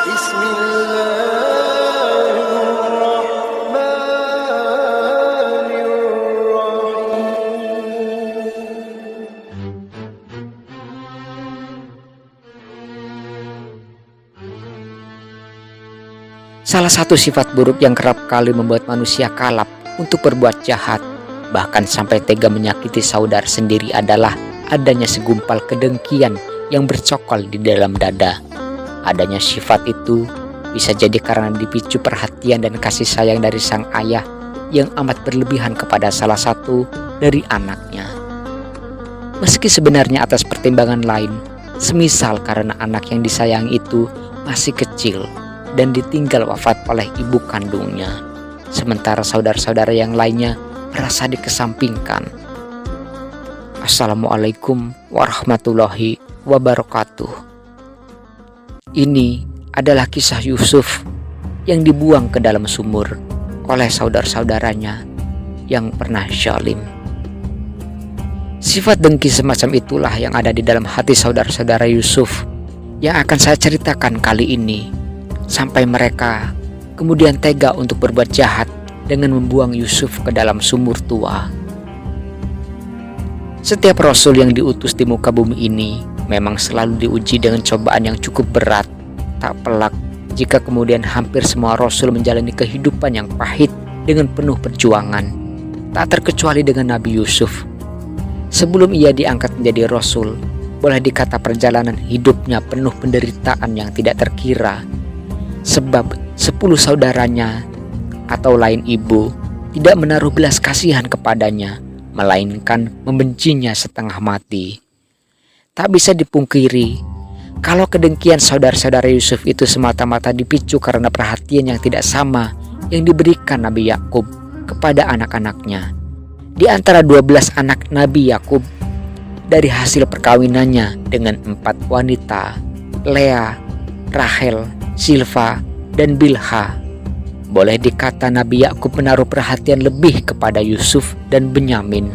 Salah satu sifat buruk yang kerap kali membuat manusia kalap untuk berbuat jahat, bahkan sampai tega menyakiti saudara sendiri adalah adanya segumpal kedengkian yang bercokol di dalam dada. Adanya sifat itu bisa jadi karena dipicu perhatian dan kasih sayang dari sang ayah yang amat berlebihan kepada salah satu dari anaknya. Meski sebenarnya atas pertimbangan lain, semisal karena anak yang disayangi itu masih kecil dan ditinggal wafat oleh ibu kandungnya, sementara saudara-saudara yang lainnya merasa dikesampingkan. Assalamualaikum warahmatullahi wabarakatuh. Ini adalah kisah Yusuf yang dibuang ke dalam sumur oleh saudara-saudaranya yang pernah zalim. Sifat dengki semacam itulah yang ada di dalam hati saudara-saudara Yusuf yang akan saya ceritakan kali ini, sampai mereka kemudian tega untuk berbuat jahat dengan membuang Yusuf ke dalam sumur tua. Setiap rasul yang diutus di muka bumi ini memang selalu diuji dengan cobaan yang cukup berat. Tak pelak jika kemudian hampir semua rasul menjalani kehidupan yang pahit dengan penuh perjuangan, tak terkecuali dengan Nabi Yusuf. Sebelum ia diangkat menjadi rasul, boleh dikata perjalanan hidupnya penuh penderitaan yang tidak terkira. Sebab 10 saudaranya atau lain ibu tidak menaruh belas kasihan kepadanya, melainkan membencinya setengah mati. Tak bisa dipungkiri kalau kedengkian saudara-saudara Yusuf itu semata-mata dipicu karena perhatian yang tidak sama yang diberikan Nabi Yakub kepada anak-anaknya. Di antara 12 anak Nabi Yakub dari hasil perkawinannya dengan 4 wanita, Lea, Rahel, Silva, dan Bilha, boleh dikata Nabi Yakub menaruh perhatian lebih kepada Yusuf dan Benyamin,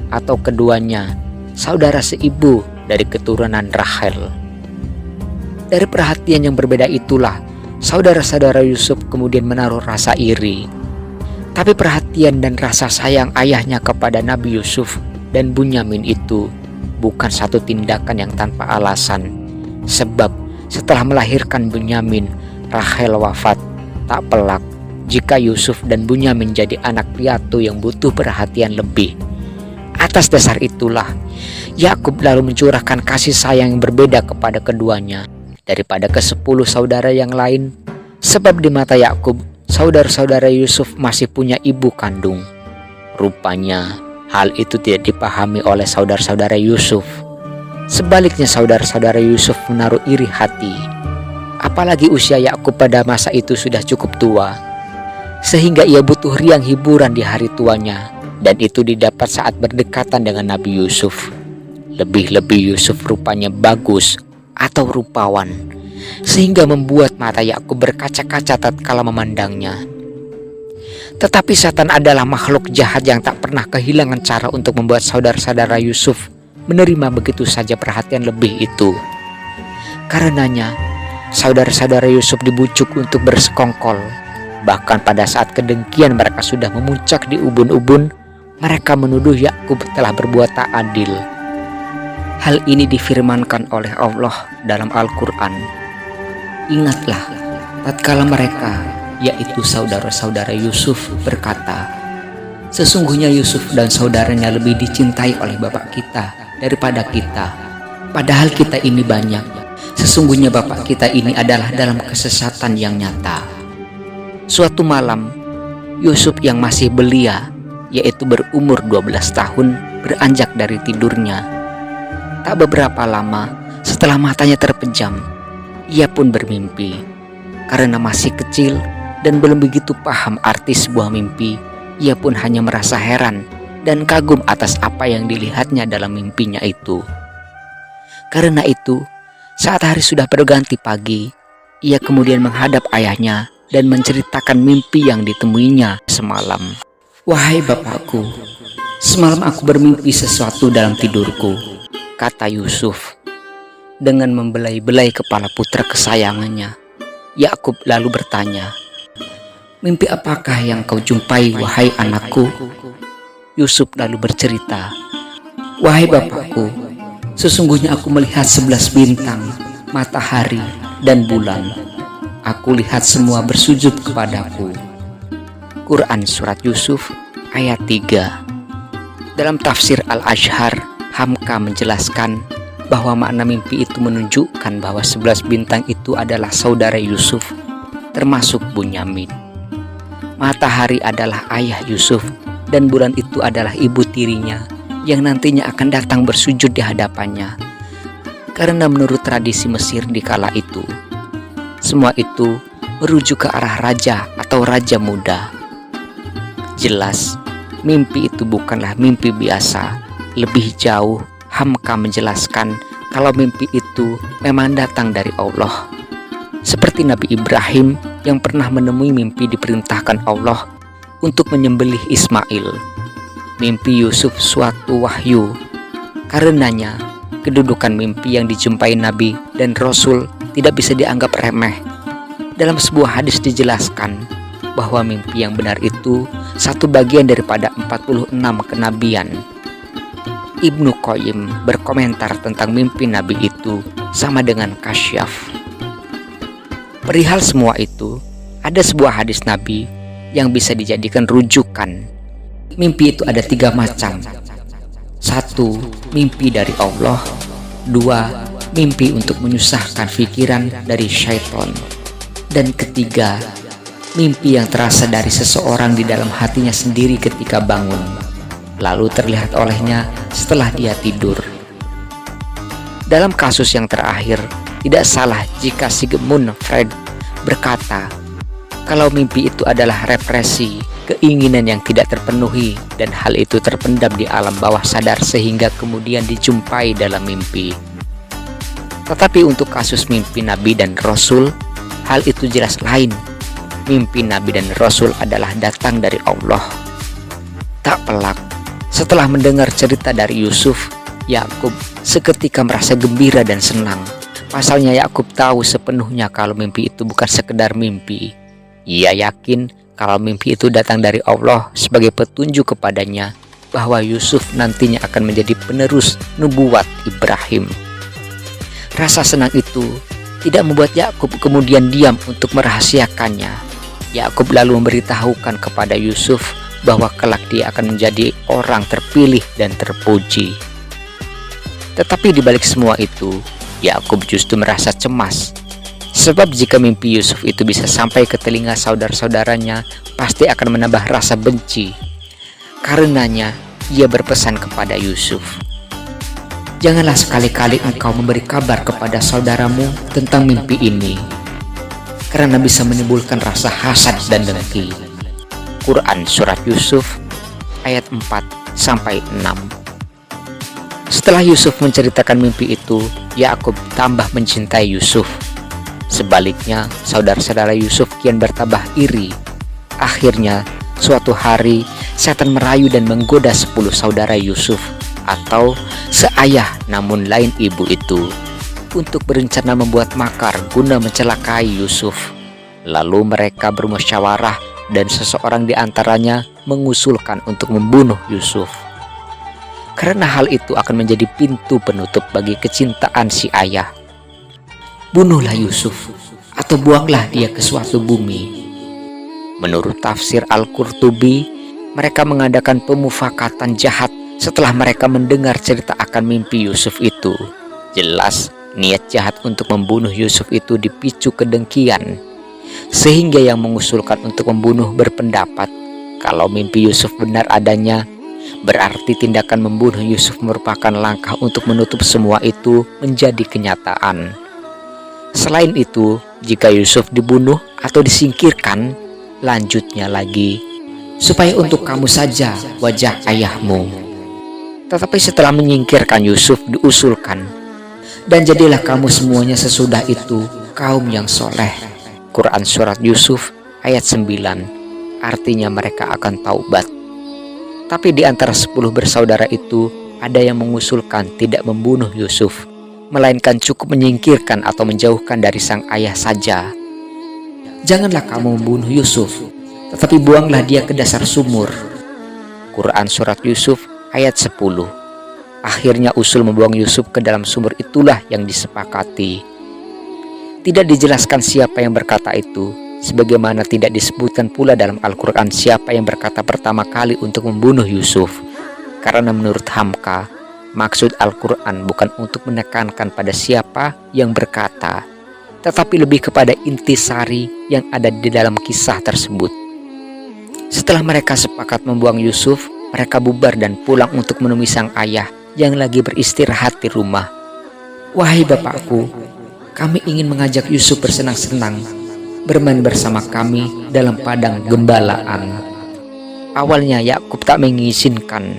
atau keduanya saudara seibu dari keturunan Rahel. Dari perhatian yang berbeda itulah saudara-saudara Yusuf kemudian menaruh rasa iri. Tapi perhatian dan rasa sayang ayahnya kepada Nabi Yusuf dan Benyamin itu bukan satu tindakan yang tanpa alasan. Sebab setelah melahirkan Benyamin, Rahel wafat. Tak pelak jika Yusuf dan Benyamin menjadi anak piatu yang butuh perhatian lebih. Atas dasar itulah Yakub lalu mencurahkan kasih sayang yang berbeda kepada keduanya daripada ke-10 saudara yang lain. Sebab di mata Yakub, saudara-saudara Yusuf masih punya ibu kandung. Rupanya hal itu tidak dipahami oleh saudara-saudara Yusuf. Sebaliknya saudara-saudara Yusuf menaruh iri hati. Apalagi usia Yakub pada masa itu sudah cukup tua, sehingga ia butuh riang hiburan di hari tuanya, dan itu didapat saat berdekatan dengan Nabi Yusuf. Lebih-lebih Yusuf rupanya bagus atau rupawan, sehingga membuat mata Yakub berkaca-kaca tatkala memandangnya. Tetapi setan adalah makhluk jahat yang tak pernah kehilangan cara untuk membuat saudara-saudara Yusuf menerima begitu saja perhatian lebih itu. Karenanya saudara-saudara Yusuf dibujuk untuk bersekongkol. Bahkan pada saat kedengkian mereka sudah memuncak di ubun-ubun, mereka menuduh Yakub telah berbuat tak adil. Hal ini difirmankan oleh Allah dalam Al-Quran. Ingatlah tatkala mereka, yaitu saudara-saudara Yusuf, berkata, sesungguhnya Yusuf dan saudaranya lebih dicintai oleh bapak kita daripada kita, padahal kita ini banyak. Sesungguhnya bapak kita ini adalah dalam kesesatan yang nyata. Suatu malam, Yusuf yang masih belia, yaitu berumur 12 tahun, beranjak dari tidurnya. Tak beberapa lama setelah matanya terpejam, ia pun bermimpi. Karena masih kecil dan belum begitu paham arti sebuah mimpi, ia pun hanya merasa heran dan kagum atas apa yang dilihatnya dalam mimpinya itu. Karena itu, saat hari sudah berganti pagi, ia kemudian menghadap ayahnya dan menceritakan mimpi yang ditemuinya semalam. Wahai bapakku, semalam aku bermimpi sesuatu dalam tidurku, kata Yusuf dengan membelai-belai kepala putra kesayangannya. Yakub lalu bertanya, "Mimpi apakah yang kau jumpai, wahai anakku?" Yusuf lalu bercerita, "Wahai bapakku, sesungguhnya aku melihat 11 bintang, matahari, dan bulan. Aku lihat semua bersujud kepadaku." Quran Surat Yusuf ayat 3. Dalam tafsir Al-Azhar, Hamka menjelaskan bahwa makna mimpi itu menunjukkan bahwa 11 bintang itu adalah saudara Yusuf, termasuk Bunyamin. Matahari adalah ayah Yusuf, dan bulan itu adalah ibu tirinya yang nantinya akan datang bersujud di hadapannya. Karena menurut tradisi Mesir di kala itu, semua itu merujuk ke arah raja atau raja muda. Jelas, mimpi itu bukanlah mimpi biasa. Lebih jauh, Hamka menjelaskan kalau mimpi itu memang datang dari Allah. Seperti Nabi Ibrahim yang pernah menemui mimpi diperintahkan Allah untuk menyembelih Ismail. Mimpi Yusuf suatu wahyu. Karenanya, kedudukan mimpi yang dijumpai Nabi dan Rasul tidak bisa dianggap remeh. Dalam sebuah hadis dijelaskan bahwa mimpi yang benar itu satu bagian daripada 46 kenabian. Ibnu Qayyim berkomentar tentang mimpi Nabi itu sama dengan kasyaf. Perihal semua itu, ada sebuah hadis Nabi yang bisa dijadikan rujukan. Mimpi itu ada 3 macam. 1. Mimpi dari Allah. 2. Mimpi untuk menyusahkan pikiran dari syaitan. Dan ketiga, mimpi yang terasa dari seseorang di dalam hatinya sendiri ketika bangun, lalu terlihat olehnya setelah dia tidur. Dalam kasus yang terakhir, tidak salah jika Sigmund Freud berkata kalau mimpi itu adalah represi, keinginan yang tidak terpenuhi, dan hal itu terpendam di alam bawah sadar sehingga kemudian dijumpai dalam mimpi. Tetapi untuk kasus mimpi Nabi dan Rasul, hal itu jelas lain. Mimpi Nabi dan Rasul adalah datang dari Allah. Tak pelak, setelah mendengar cerita dari Yusuf, Yakub seketika merasa gembira dan senang. Pasalnya Yakub tahu sepenuhnya kalau mimpi itu bukan sekedar mimpi. Ia yakin kalau mimpi itu datang dari Allah sebagai petunjuk kepadanya bahwa Yusuf nantinya akan menjadi penerus nubuat Ibrahim. Rasa senang itu tidak membuat Yakub kemudian diam untuk merahasiakannya. Yakub lalu memberitahukan kepada Yusuf bahwa kelak dia akan menjadi orang terpilih dan terpuji. Tetapi di balik semua itu, Yakub justru merasa cemas. Sebab jika mimpi Yusuf itu bisa sampai ke telinga saudara-saudaranya, pasti akan menambah rasa benci. Karenanya, ia berpesan kepada Yusuf, "Janganlah sekali-kali engkau memberi kabar kepada saudaramu tentang mimpi ini, karena bisa menimbulkan rasa hasad dan dengki." Quran Surat Yusuf ayat 4-6. Setelah Yusuf menceritakan mimpi itu, Yakub tambah mencintai Yusuf. Sebaliknya, saudara-saudara Yusuf kian bertambah iri. Akhirnya, suatu hari, setan merayu dan menggoda 10 saudara Yusuf, atau seayah namun lain ibu itu, untuk berencana membuat makar guna mencelakai Yusuf. Lalu mereka bermusyawarah dan seseorang di antaranya mengusulkan untuk membunuh Yusuf. Karena hal itu akan menjadi pintu penutup bagi kecintaan si ayah. Bunuhlah Yusuf atau buanglah dia ke suatu bumi. Menurut tafsir Al-Qurtubi, mereka mengadakan pemufakatan jahat setelah mereka mendengar cerita akan mimpi Yusuf itu. Jelas niat jahat untuk membunuh Yusuf itu dipicu kedengkian, sehingga yang mengusulkan untuk membunuh berpendapat kalau mimpi Yusuf benar adanya, berarti tindakan membunuh Yusuf merupakan langkah untuk menutup semua itu menjadi kenyataan. Selain itu, jika Yusuf dibunuh atau disingkirkan, lanjutnya lagi, supaya untuk kamu saja wajah ayahmu. Tetapi setelah menyingkirkan Yusuf diusulkan, dan jadilah kamu semuanya sesudah itu kaum yang soleh. Quran Surat Yusuf ayat 9, artinya mereka akan taubat. Tapi di antara 10 bersaudara itu, ada yang mengusulkan tidak membunuh Yusuf, melainkan cukup menyingkirkan atau menjauhkan dari sang ayah saja. Janganlah kamu membunuh Yusuf, tetapi buanglah dia ke dasar sumur. Quran Surat Yusuf ayat 10. Akhirnya usul membuang Yusuf ke dalam sumur itulah yang disepakati. Tidak dijelaskan siapa yang berkata itu, sebagaimana tidak disebutkan pula dalam Al-Quran siapa yang berkata pertama kali untuk membunuh Yusuf. Karena menurut Hamka, maksud Al-Quran bukan untuk menekankan pada siapa yang berkata, tetapi lebih kepada intisari yang ada di dalam kisah tersebut. Setelah mereka sepakat membuang Yusuf, mereka bubar dan pulang untuk menemui sang ayah yang lagi beristirahat di rumah. "Wahai bapakku, kami ingin mengajak Yusuf bersenang-senang, bermain bersama kami dalam padang gembalaan." Awalnya Yakub tak mengizinkan,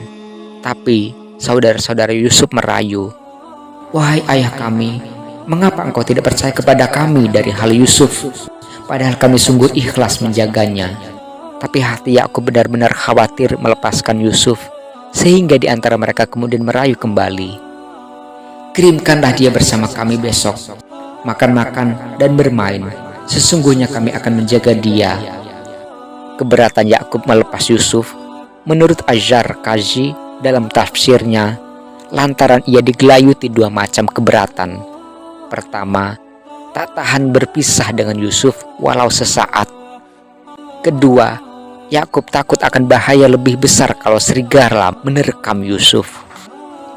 tapi saudara-saudara Yusuf merayu. "Wahai ayah kami, mengapa engkau tidak percaya kepada kami dari hal Yusuf? Padahal kami sungguh ikhlas menjaganya." Tapi hati Yakub benar-benar khawatir melepaskan Yusuf, sehingga di antara mereka kemudian merayu kembali. "Kirimkanlah dia bersama kami besok, makan-makan dan bermain. Sesungguhnya kami akan menjaga dia." Keberatan Yakub melepas Yusuf, menurut Azhar Kazi dalam tafsirnya, lantaran ia digelayuti dua macam keberatan. Pertama, tak tahan berpisah dengan Yusuf walau sesaat. Kedua, Yakub takut akan bahaya lebih besar kalau serigala menerkam Yusuf.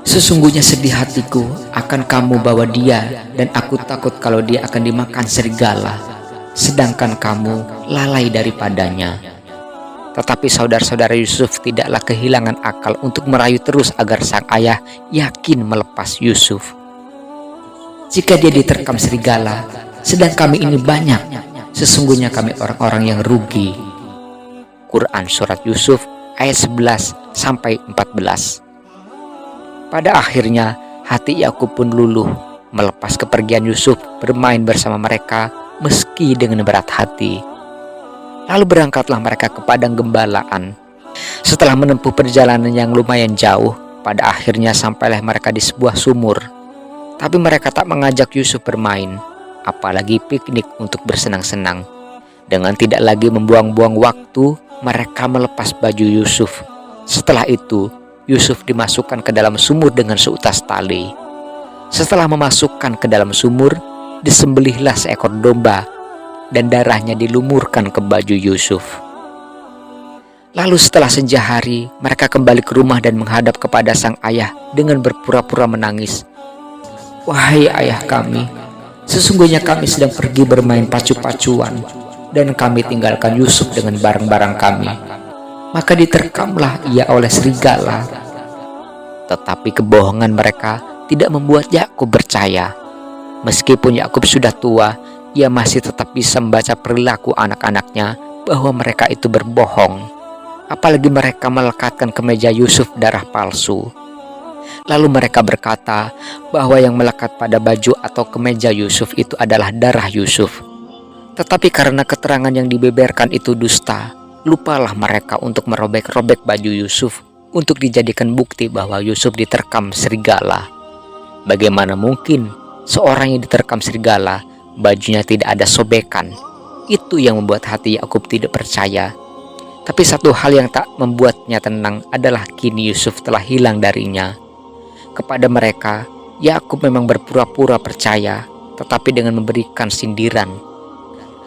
"Sesungguhnya sedih hatiku akan kamu bawa dia, dan aku takut kalau dia akan dimakan serigala, sedangkan kamu lalai daripadanya." Tetapi saudara-saudara Yusuf tidaklah kehilangan akal untuk merayu terus agar sang ayah yakin melepas Yusuf. "Jika dia diterkam serigala, sedang kami ini banyak, sesungguhnya kami orang-orang yang rugi." Quran Surat Yusuf ayat 11-14. Pada akhirnya hati Yakub pun luluh melepas kepergian Yusuf bermain bersama mereka meski dengan berat hati. Lalu berangkatlah mereka ke padang gembalaan. Setelah menempuh perjalanan yang lumayan jauh, pada akhirnya sampailah mereka di sebuah sumur. Tapi mereka tak mengajak Yusuf bermain, apalagi piknik untuk bersenang-senang. Dengan tidak lagi membuang-buang waktu, mereka melepas baju Yusuf. Setelah itu, Yusuf dimasukkan ke dalam sumur dengan seutas tali. Setelah memasukkan ke dalam sumur, disembelihlah seekor domba dan darahnya dilumurkan ke baju Yusuf. Lalu setelah senja hari, mereka kembali ke rumah dan menghadap kepada sang ayah dengan berpura-pura menangis. "Wahai ayah kami, sesungguhnya kami sedang pergi bermain pacu-pacuan, dan kami tinggalkan Yusuf dengan barang-barang kami. Maka diterkamlah ia oleh serigala." Tetapi kebohongan mereka tidak membuat Yakub percaya. Meskipun Yakub sudah tua, ia masih tetap bisa membaca perilaku anak-anaknya bahwa mereka itu berbohong. Apalagi mereka melekatkan kemeja Yusuf darah palsu. Lalu mereka berkata bahwa yang melekat pada baju atau kemeja Yusuf itu adalah darah Yusuf. Tetapi karena keterangan yang dibeberkan itu dusta, lupalah mereka untuk merobek-robek baju Yusuf untuk dijadikan bukti bahwa Yusuf diterkam serigala. Bagaimana mungkin seorang yang diterkam serigala bajunya tidak ada sobekan? Itu yang membuat hati Yakub tidak percaya. Tapi satu hal yang tak membuatnya tenang adalah kini Yusuf telah hilang darinya. Kepada mereka, Yakub memang berpura-pura percaya, tetapi dengan memberikan sindiran.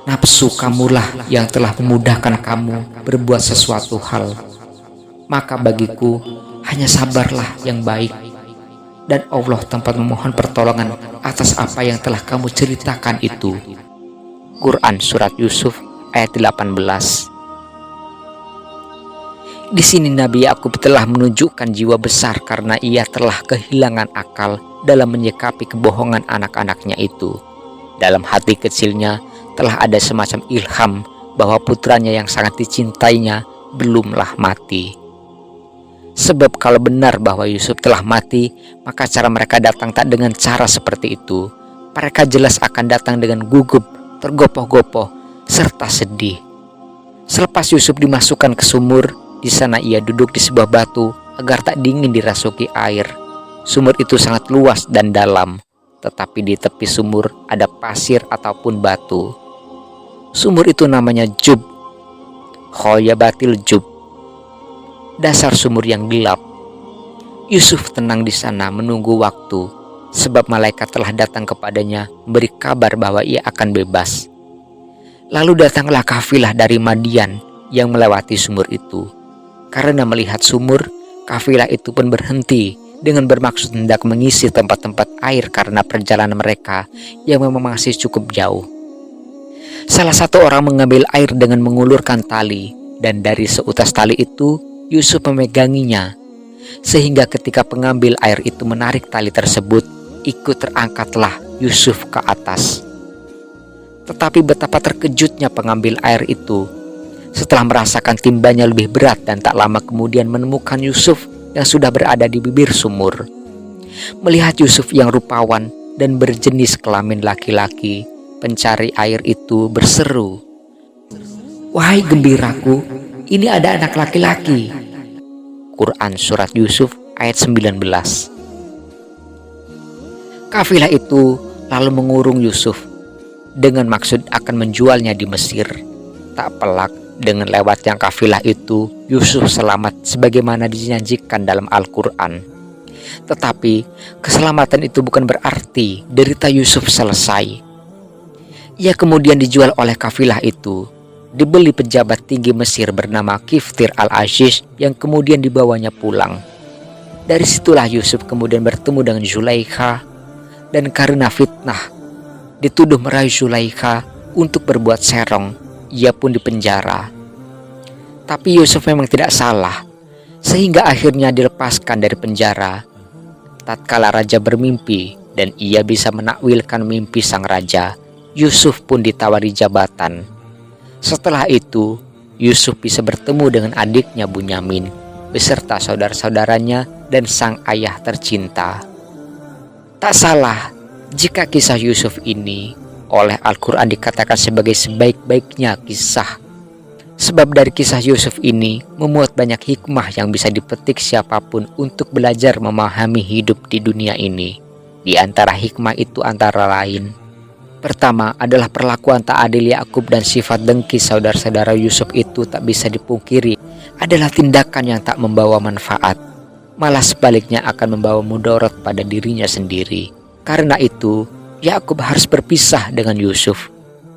"Nafsu kamulah yang telah memudahkan kamu berbuat sesuatu hal. Maka bagiku hanya sabarlah yang baik, dan Allah tempat memohon pertolongan atas apa yang telah kamu ceritakan itu." Quran Surat Yusuf ayat 18. Di sini Nabi Yakub telah menunjukkan jiwa besar karena ia telah kehilangan akal dalam menyikapi kebohongan anak-anaknya itu. Dalam hati kecilnya telah ada semacam ilham bahwa putranya yang sangat dicintainya belumlah mati. Sebab kalau benar bahwa Yusuf telah mati, maka cara mereka datang tak dengan cara seperti itu. Mereka jelas akan datang dengan gugup, tergopoh-gopoh, serta sedih. Selepas Yusuf dimasukkan ke sumur, di sana ia duduk di sebuah batu agar tak dingin dirasuki air. Sumur itu sangat luas dan dalam, tetapi di tepi sumur ada pasir ataupun batu. Sumur itu namanya Jub, Khoyabatil Jub, dasar sumur yang gelap. Yusuf tenang di sana menunggu waktu, sebab malaikat telah datang kepadanya memberi kabar bahwa ia akan bebas. Lalu datanglah kafilah dari Madian yang melewati sumur itu. Karena melihat sumur, kafilah itu pun berhenti dengan bermaksud hendak mengisi tempat-tempat air karena perjalanan mereka yang memang masih cukup jauh. Salah satu orang mengambil air dengan mengulurkan tali, dan dari seutas tali itu Yusuf memeganginya, sehingga ketika pengambil air itu menarik tali tersebut, ikut terangkatlah Yusuf ke atas. Tetapi betapa terkejutnya pengambil air itu setelah merasakan timbanya lebih berat, dan tak lama kemudian menemukan Yusuf yang sudah berada di bibir sumur. Melihat Yusuf yang rupawan dan berjenis kelamin laki-laki, pencari air itu berseru, "Wahai gembiraku, ini ada anak laki-laki." Quran Surat Yusuf ayat 19. Kafilah itu lalu mengurung Yusuf dengan maksud akan menjualnya di Mesir. Tak pelak, dengan lewatnya kafilah itu, Yusuf selamat sebagaimana dijanjikan dalam Al-Quran. Tetapi keselamatan itu bukan berarti derita Yusuf selesai. Ia kemudian dijual oleh kafilah itu, dibeli pejabat tinggi Mesir bernama Kiftir al-Aziz yang kemudian dibawanya pulang. Dari situlah Yusuf kemudian bertemu dengan Zulaikha, dan karena fitnah dituduh merayu Zulaikha untuk berbuat serong, ia pun dipenjara. Tapi Yusuf memang tidak salah, sehingga akhirnya dilepaskan dari penjara. Tatkala raja bermimpi dan ia bisa menakwilkan mimpi sang raja, Yusuf pun ditawari jabatan. Setelah itu, Yusuf bisa bertemu dengan adiknya Bunyamin beserta saudara-saudaranya dan sang ayah tercinta. Tak salah jika kisah Yusuf ini oleh Al-Quran dikatakan sebagai sebaik-baiknya kisah. Sebab dari kisah Yusuf ini memuat banyak hikmah yang bisa dipetik siapapun untuk belajar memahami hidup di dunia ini. Di antara hikmah itu antara lain, pertama adalah perlakuan tak adil Yakub dan sifat dengki saudara-saudara Yusuf itu tak bisa dipungkiri adalah tindakan yang tak membawa manfaat, malah sebaliknya akan membawa mudarat pada dirinya sendiri. Karena itu, Yakub harus berpisah dengan Yusuf.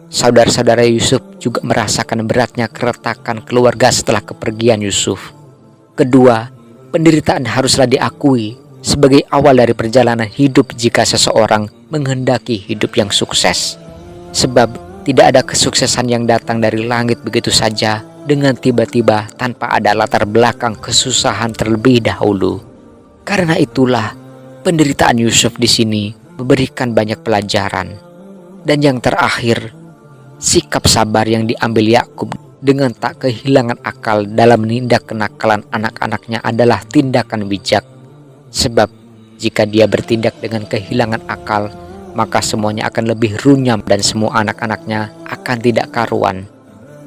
Saudara-saudara Yusuf juga merasakan beratnya keretakan keluarga setelah kepergian Yusuf. Kedua, penderitaan haruslah diakui sebagai awal dari perjalanan hidup jika seseorang menghendaki hidup yang sukses. Sebab tidak ada kesuksesan yang datang dari langit begitu saja dengan tiba-tiba tanpa ada latar belakang kesusahan terlebih dahulu. Karena itulah penderitaan Yusuf di sini memberikan banyak pelajaran. Dan yang terakhir, sikap sabar yang diambil Yakub dengan tak kehilangan akal dalam menindak kenakalan anak-anaknya adalah tindakan bijak. Sebab jika dia bertindak dengan kehilangan akal, maka semuanya akan lebih runyam dan semua anak-anaknya akan tidak karuan,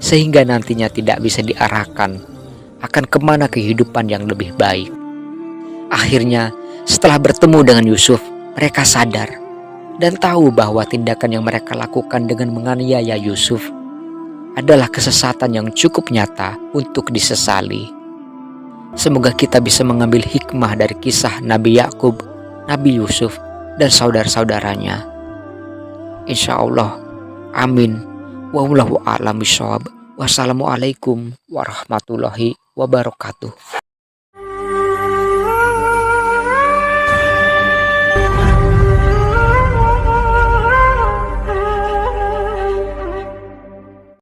sehingga nantinya tidak bisa diarahkan akan kemana kehidupan yang lebih baik. Akhirnya, setelah bertemu dengan Yusuf, mereka sadar dan tahu bahwa tindakan yang mereka lakukan dengan menganiaya Yusuf adalah kesesatan yang cukup nyata untuk disesali. Semoga kita bisa mengambil hikmah dari kisah Nabi Yakub, Nabi Yusuf, dan saudara-saudaranya. Insya Allah. Amin. Wallahu a'lam bishawab. Wassalamualaikum warahmatullahi wabarakatuh.